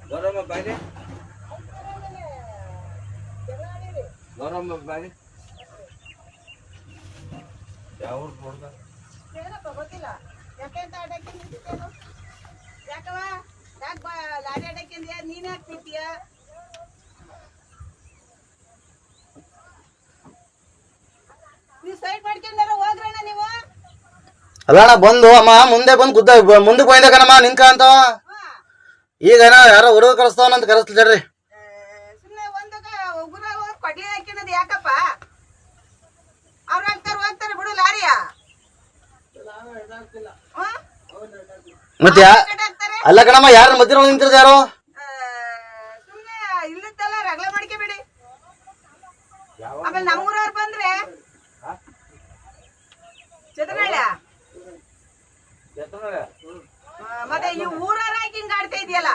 ಗೌರಮ್ಮ ಬಾಯ್ಲಿ ಗೌರಮ್ಮ ಬಾಯ್ಲಿ ಯಾವ ಊರು ನೋಡ್ದ ಏನಪ್ಪ ಗೊತ್ತಿಲ್ಲ ಯಾಕೆ ಅಂತ ಅಡಕ್ಕೆ ನಿಂತಿದ್ದೇನು ಯಾಕವ ಯಾಕೆ ಲಾರಿ ಅಡಕ್ಕಿಂದ್ಯಾ ನೀನ್ ಯಾಕೆ ನಿಂತೀಯ ನೀವು ಸೈಡ್ ಮಾಡ್ಕೊಂಡಾರ ಹೋಗ್ರಣ್ಣ ನೀವು ಅಲ್ಲಣ್ಣ ಬಂದು ಅಮ್ಮ ಮುಂದೆ ಬಂದು ಮುಂದಕ್ಕೆ ಬಂದ ಕಣಮ್ಮ ನಿನ್ಕ ಅಂತ ಈಗ ಯಾರೋ ಹುಡುಗ ಕಳಿಸ್ತಾವನಂತ ಕರೆಸ್ತಿದ್ದಾರ್ರಿ ಸುಮ್ಮನೆ ಒಂದು ಉಗುರ ಕೊಡ್ಲಿ ಹಾಕಿನದು ಯಾಕಪ್ಪ ಅವ್ರು ಹೋಗ್ತಾರೆ ಬಿಡು ಲಾರಿಯ ಮತ್ತೆ ಅಲ್ಲ ಕಣಮ್ಮ ಯಾರು ಮಧ್ಯ ನಿಂತಿರೋದು ಯಾರು ಸುಮ್ಮನೆ ಇಲ್ಲದ್ದೆಲ್ಲ ರಗಳೆ ಮಾಡ್ಕೊಬೇಡಿ ಆಮೇಲೆ ನಮ್ಮೂರವ್ರು ಬಂದ್ರೆ ಚತುರ್ನಾಳ ಮತ್ತೆ ಈ ಊರವರಾಗಿ ಹಿಂಗ ಆಡ್ತಾ ಇದೆಯಲ್ಲ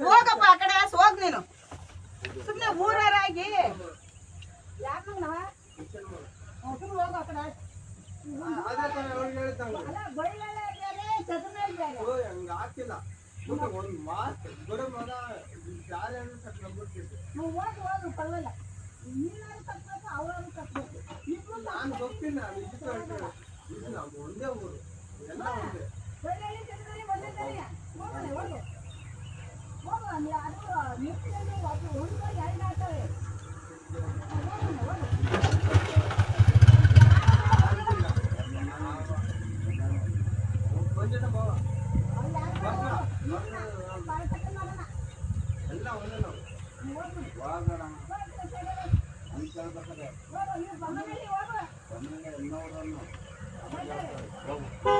ಹೋಗಪ್ಪ ಆ ಕಡೆ ಹೋಗ್ ನೀನು ಸುಮ್ಮನೆ ಊರವರಾಗಿ ಯಾಕಂಗವ ಹೋಗ ಆ ಕಡೆ ಹೋಗು ಪರವಾಗಿಲ್ಲ ನೀನಾದ್ರು ಕಟ್ಬೇಕು ಅವರಾದ್ರು ಕಟ್ಬೇಕು ನಾನು ಗೊತ್ತಿಲ್ಲ ಒಂದೇ ಊರು ಎಲ್ಲ ಒಂದೇ ಎಲ್ಲ ಒಂದೇ ನಾವು